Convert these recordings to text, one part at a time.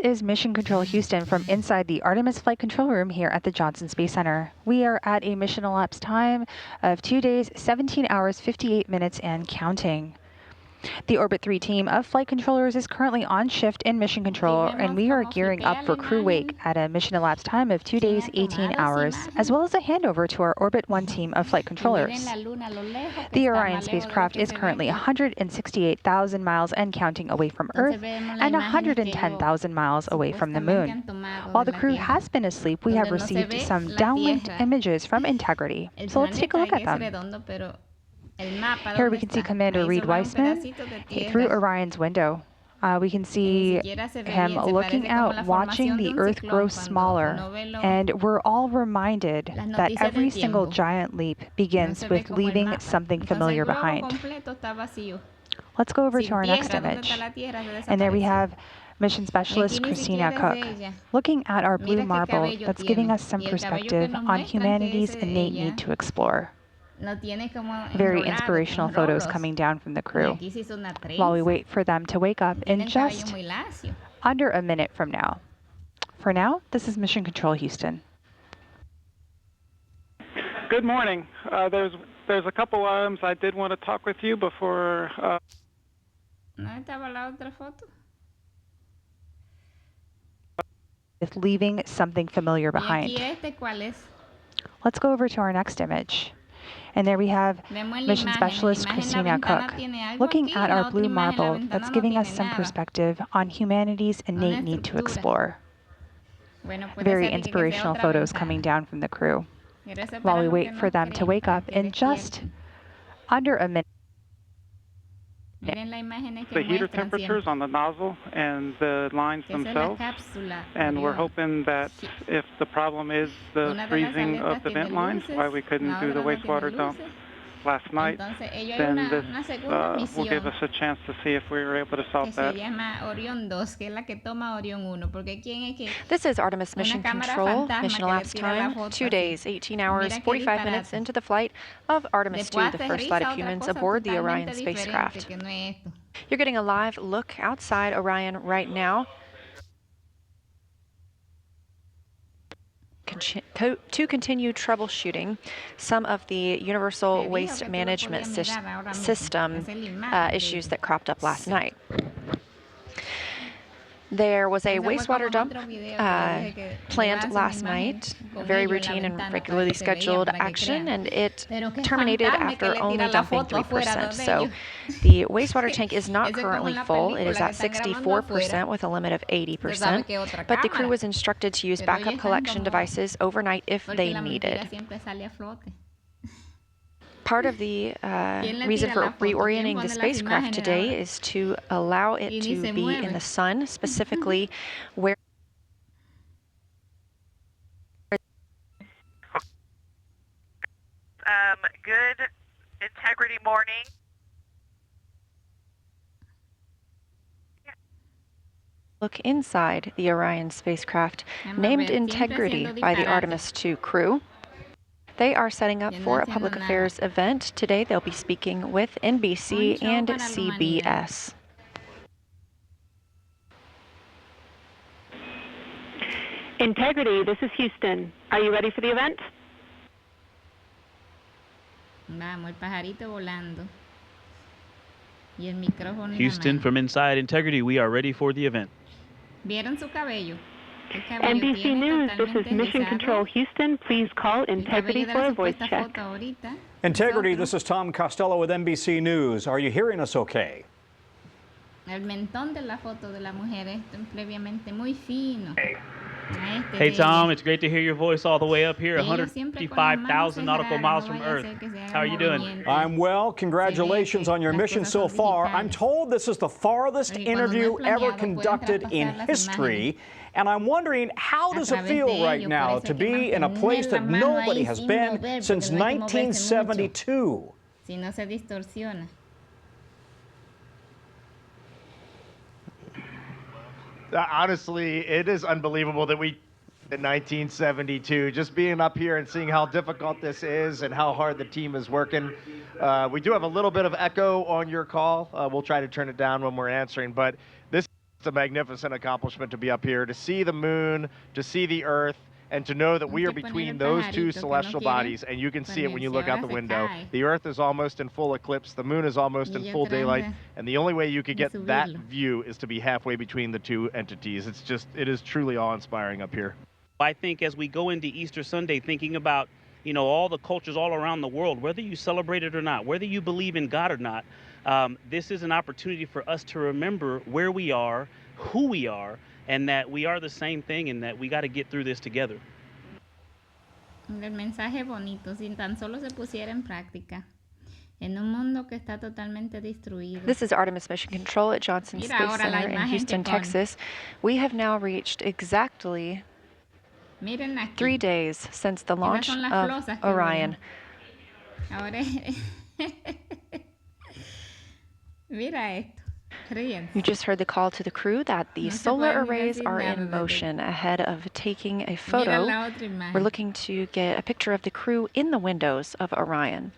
is Mission Control Houston from inside the Artemis Flight Control Room here at the Johnson Space Center. We are at a mission elapsed time of 2 days, 17 hours, 58 minutes, and counting. The Orbit 3 team of flight controllers is currently on shift in mission control, and we are gearing up for crew wake at a mission elapsed time of 2 days, 18 hours, as well as a handover to our Orbit 1 team of flight controllers. The Orion spacecraft is currently 168,000 miles and counting away from Earth and 110,000 miles away from the Moon. While the crew has been asleep, we have received some downlinked images from Integrity, so let's take a look at them. Here we can see Commander Reed Weissman through Orion's window. We can see him looking out, watching the Earth grow smaller, and we're all reminded that every single giant leap begins with leaving something familiar behind. Let's go over to our next image. And there we have Mission Specialist Christina Cook looking at our blue marble that's giving us some perspective on humanity's innate need to explore. Very inspirational photos coming down from the crew while we wait for them to wake up in just under a minute from now. For now, this is Mission Control Houston. Good morning. There's a couple items I did want to talk with you before. With leaving something familiar behind. Let's go over to our next image. And there we have Mission Specialist Christina Cook looking at our blue marble that's giving us some perspective on humanity's innate need to explore. Very inspirational photos coming down from the crew while we wait for them to wake up in just under a minute. The heater temperatures on the nozzle and the lines themselves, and we're hoping that if the problem is the freezing of the vent lines, why we couldn't do the wastewater dump last night, then this will give us a chance to see if we were able to solve that. This is Artemis Mission Control, mission elapsed time, 2 days, 18 hours, 45 minutes into the flight of Artemis 2, the first flight of humans aboard the Orion spacecraft. You're getting a live look outside Orion right now. To continue troubleshooting some of the universal waste management system issues that cropped up last night. There was a wastewater dump planned last night, a very routine and regularly scheduled action, and it terminated after only dumping 3%. So the wastewater tank is not currently full. It is at 64% with a limit of 80%, but the crew was instructed to use backup collection devices overnight if they needed. Part of the reason for reorienting the spacecraft today is to allow it to be in the sun, specifically where good integrity morning. Look inside the Orion spacecraft, named Integrity by the Artemis 2 crew. They are setting up for a public affairs event. Today they'll be speaking with NBC and CBS. Integrity, this is Houston. Are you ready for the event? Houston, from inside Integrity, we are ready for the event. NBC News, this is Mission Control Houston. Please call Integrity for a voice check. Integrity, this is Tom Costello with NBC News. Are you hearing us okay? Hey Tom, it's great to hear your voice all the way up here, 155,000 nautical miles from Earth. How are you doing? I'm well. Congratulations on your mission so far. I'm told this is the farthest interview ever conducted in history. And I'm wondering, how does it feel right now to be in a place that nobody has been since 1972? Honestly, it is unbelievable that we in 1972, just being up here and seeing how difficult this is and how hard the team is working. We do have a little bit of echo on your call. We'll try to turn it down when we're answering, but this a magnificent accomplishment to be up here, to see the moon, to see the Earth, and to know that we are between those two celestial bodies, and you can see it when you look out the window. The Earth is almost in full eclipse, the moon is almost in full daylight, and the only way you could get that view is to be halfway between the two entities. It is truly awe-inspiring up here. I think as we go into Easter Sunday, thinking about, you know, all the cultures all around the world, whether you celebrate it or not, whether you believe in God or not, this is an opportunity for us to remember where we are, who we are, and that we are the same thing, and that we got to get through this together. El mensaje bonito, si tan solo se pusiera en práctica. En un mundo que está totalmente destruido. This is Artemis Mission Control at Johnson Space Center in Houston, Texas. We have now reached exactly 3 days since the launch of Orion. Ahora, mira esto. You just heard the call to the crew that the solar arrays are in motion ahead of taking a photo. We're looking to get a picture of the crew in the windows of Orion.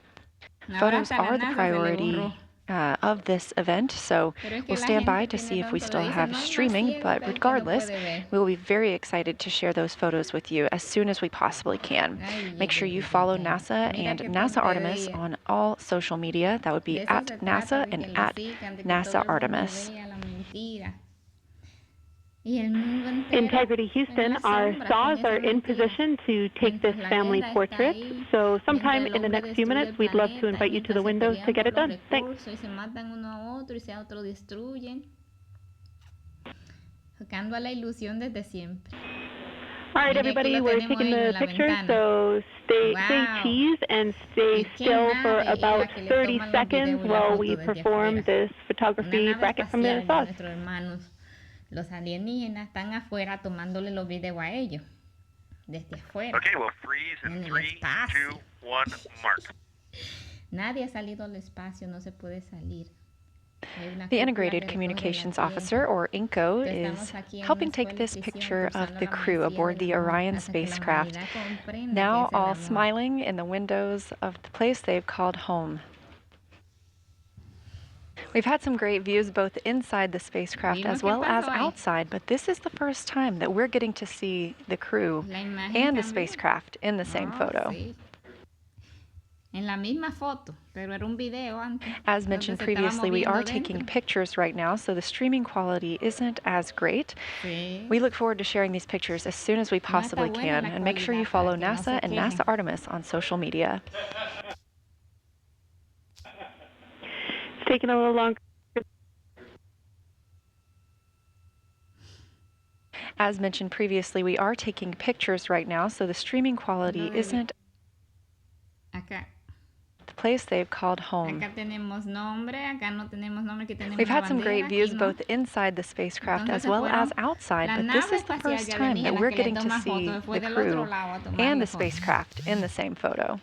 Photos are the priority of this event, so we'll stand by to see if we still have streaming, but regardless, we will be very excited to share those photos with you as soon as we possibly can. Make sure you follow NASA and NASA Artemis on all social media. That would be at NASA and at NASA Artemis. Integrity Houston, our saws are in position to take this family portrait. So sometime in the next few minutes, we'd love to invite you to the windows to get it done. Thanks. All right, everybody, we're taking the pictures, so stay cheese and stay still for about 30 seconds while we perform this photography bracket from the saws. Los alienígenas están afuera tomándole los videos a ellos. Desde afuera. Okay, we'll freeze in 3, 2, 1, mark. Nadie ha salido al espacio, no se puede salir. The Integrated Communications Officer, or INCO, is helping take this picture of the crew aboard the Orion spacecraft, now all smiling in the windows of the place they've called home. We've had some great views both inside the spacecraft as well as outside, but this is the first time that we're getting to see the crew and the spacecraft in the same photo. As mentioned previously, we are taking pictures right now, so the streaming quality isn't as great. We look forward to sharing these pictures as soon as we possibly can, and make sure you follow NASA and NASA Artemis on social media. It's taking a little longer. As mentioned previously, we are taking pictures right now, so the streaming quality isn't the place they've called home. We've had some great views both inside the spacecraft as well as outside, but this is the first time that we're getting to see the crew and the spacecraft in the same photo.